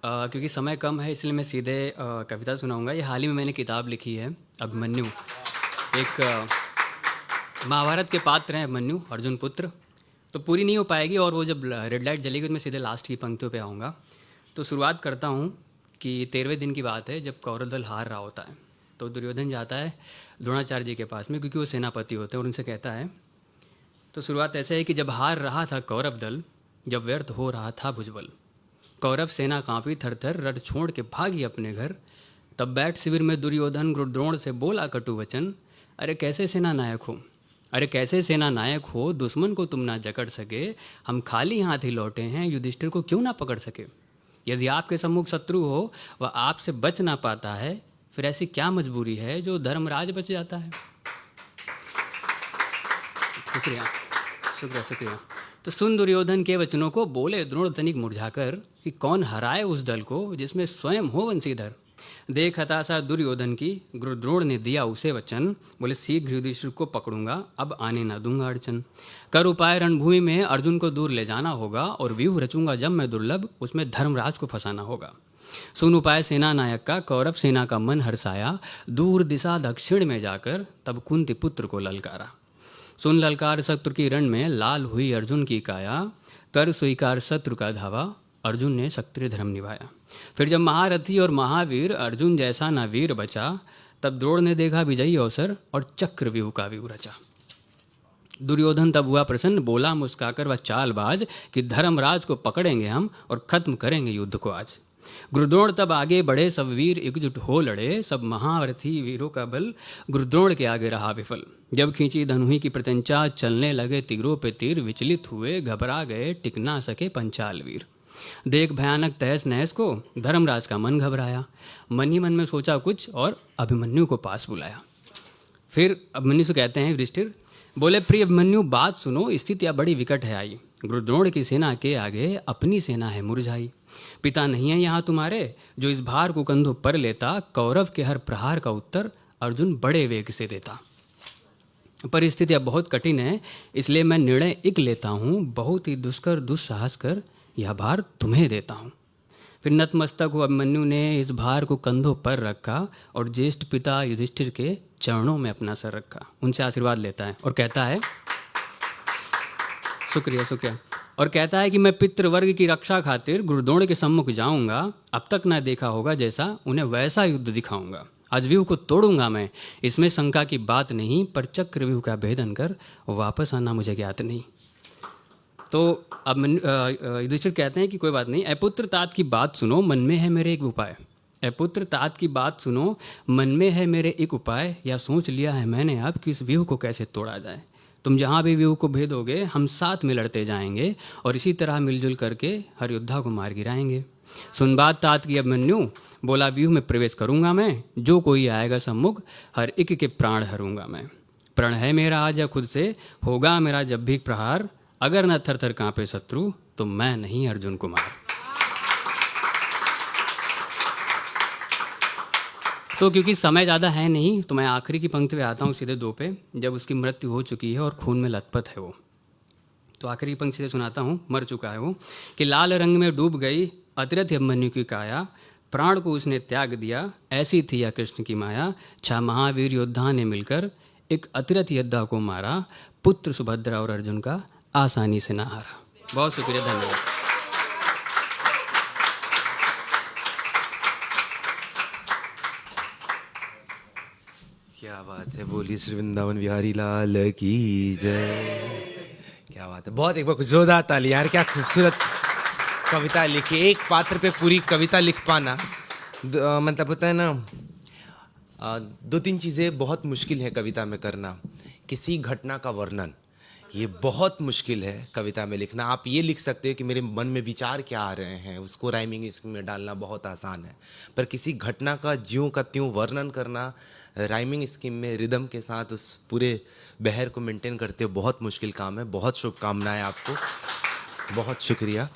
क्योंकि समय कम है इसलिए मैं सीधे कविता सुनाऊंगा। ये हाल ही में मैंने किताब लिखी है, अभिमन्यु। एक महाभारत के पात्र हैं अभिमन्यु, अर्जुन पुत्र। तो पूरी नहीं हो पाएगी और वो जब रेड लाइट जलेगी तो मैं सीधे लास्ट की पंक्तियों पे आऊँगा। तो शुरुआत करता हूँ कि 13वें दिन की बात है, जब कौरव दल हार रहा होता है तो दुर्योधन जाता है द्रोणाचार्य जी के पास में, क्योंकि वो सेनापति होते हैं, और उनसे कहता है। तो शुरुआत ऐसे है कि जब हार रहा था कौरव दल, जब व्यर्थ हो रहा था भुजबल, कौरव सेना कांपी थर थर, रण छोड़ के भागी अपने घर। तब बैठ शिविर में दुर्योधन द्रोण से बोला कटु वचन, अरे कैसे सेना नायक हो, अरे कैसे सेना नायक हो, दुश्मन को तुम ना जकड़ सके, हम खाली हाथ ही लौटे हैं, युधिष्ठिर को क्यों ना पकड़ सके। यदि आपके सम्मुख शत्रु हो वह आपसे बच ना पाता है, फिर ऐसी क्या मजबूरी है जो धर्मराज बच जाता है। शुक्रिया शुक्रिया शुक्रिया। तो सुन दुर्योधन के वचनों को, बोले द्रोण तनिक मुरझाकर, कि कौन हराए उस दल को जिसमें स्वयं हो वंशीधर। देख हताशा दुर्योधन की, गुरु द्रोण ने दिया उसे वचन, बोले शीघ्र युधिष्ठिर को पकड़ूंगा, अब आने ना दूंगा अड़चन। कर उपाय रणभूमि में अर्जुन को दूर ले जाना होगा, और व्यूह रचूंगा जब मैं दुर्लभ, उसमें धर्मराज को फंसाना होगा। सुन उपाय सेना नायक का, कौरव सेना का मन हर्षाया, दूर दिशा दक्षिण में जाकर तब कुंती पुत्र को ललकारा। सुन ललकार शत्रु की रण में, लाल हुई अर्जुन की काया, कर स्वीकार शत्रु का धावा, अर्जुन ने क्षत्रिय धर्म निभाया। फिर जब महारथी और महावीर अर्जुन जैसा ना वीर बचा, तब द्रोण ने देखा विजयी अवसर, और चक्रव्यूह का व्यूह रचा। दुर्योधन तब हुआ प्रसन्न, बोला मुस्काकर वह चालबाज, कि धर्मराज को पकड़ेंगे हम और खत्म करेंगे युद्ध को आज। गुरुद्रोण तब आगे बढ़े, सब वीर एकजुट हो लड़े, सब महारथी वीरों का बल गुरुद्रोण के आगे रहा विफल। जब खींची धनुही की प्रत्यंचा, चलने लगे तिगरों पे तीर, विचलित हुए घबरा गए, टिक ना सके पंचाल वीर। देख भयानक तहस नहस को, धर्मराज का मन घबराया, मन ही मन में सोचा कुछ और अभिमन्यु को पास बुलाया। फिर अभिमन्यु से कहते हैं युधिष्ठिर, बोले प्रिय अभिमन्यु बात सुनो, स्थिति अब बड़ी विकट है आई। गुरुद्रोण की सेना के आगे अपनी सेना है मुरझाई। पिता नहीं है यहाँ तुम्हारे जो इस भार को कंधों पर लेता, कौरव के हर प्रहार का उत्तर अर्जुन बड़े वेग से देता। परिस्थिति अब बहुत कठिन है, इसलिए मैं निर्णय एक लेता हूँ, बहुत ही दुष्कर दुस्साहस कर यह भार तुम्हें देता हूँ। फिर नतमस्तक हो अभिमन्यु ने इस भार को कंधों पर रखा, और ज्येष्ठ पिता युधिष्ठिर के चरणों में अपना सर रखा, उनसे आशीर्वाद लेता है और कहता है, शुक्रिया शुक्रिया, और कहता है कि मैं पितृवर्ग की रक्षा खातिर गुरुद्रोण के सम्मुख जाऊंगा, अब तक ना देखा होगा जैसा, उन्हें वैसा युद्ध दिखाऊंगा। आज व्यूह को तोड़ूंगा मैं, इसमें शंका की बात नहीं, पर चक्रव्यूह का भेदन कर वापस आना मुझे ज्ञात नहीं। तो अब युधिष्ठिर कहते हैं कि कोई बात नहीं, अपुत्र तात की बात सुनो, मन में है मेरे एक उपाय। अपुत्र तात की बात सुनो, मन में है मेरे एक उपाय, या सोच लिया है मैंने अब कि इस व्यूह को कैसे तोड़ा जाए। तुम जहाँ भी व्यूह को भेदोगे हम साथ में लड़ते जाएंगे, और इसी तरह मिलजुल करके हर योद्धा को मार गिराएंगे। सुन बात तात की अभिमन्यु, बोला व्यूह में प्रवेश करूंगा मैं, जो कोई आएगा सम्मुख हर एक के प्राण हरूंगा मैं। प्रण है मेरा आज या खुद से होगा मेरा जब भी प्रहार, अगर न थर थर कांपे शत्रु तो मैं नहीं अर्जुन कुमार। तो क्योंकि समय ज़्यादा है नहीं, तो मैं आखिरी की पंक्ति पे आता हूँ, सीधे 2 पे, जब उसकी मृत्यु हो चुकी है और खून में लथपथ है वो। तो आखिरी पंक्ति से सुनाता हूँ, मर चुका है वो, कि लाल रंग में डूब गई अतिरथ अभिमन्यु की काया, प्राण को उसने त्याग दिया, ऐसी थी या कृष्ण की माया। 6 महावीर योद्धा ने मिलकर एक अतिरथ योद्धा को मारा, पुत्र सुभद्रा और अर्जुन का आसानी से ना हारा। बहुत शुक्रिया, धन्यवाद। क्या बात है, बोलिए श्री वृंदावन बिहारी लाल की जय। क्या बात है, बहुत, एक बार कुछ जोरदार ताली यार, क्या खूबसूरत कविता लिखी। एक पात्र पे पूरी कविता लिख पाना, मतलब होता है ना, 2-3 चीज़ें बहुत मुश्किल है कविता में करना। किसी घटना का वर्णन, ये बहुत मुश्किल है कविता में लिखना। आप ये लिख सकते हो कि मेरे मन में विचार क्या आ रहे हैं, उसको राइमिंग स्कीम में डालना बहुत आसान है, पर किसी घटना का ज्यों का त्यों वर्णन करना राइमिंग स्कीम में रिदम के साथ उस पूरे बहर को मेंटेन करते हो, बहुत मुश्किल काम है। बहुत शुभकामनाएं आपको, बहुत शुक्रिया।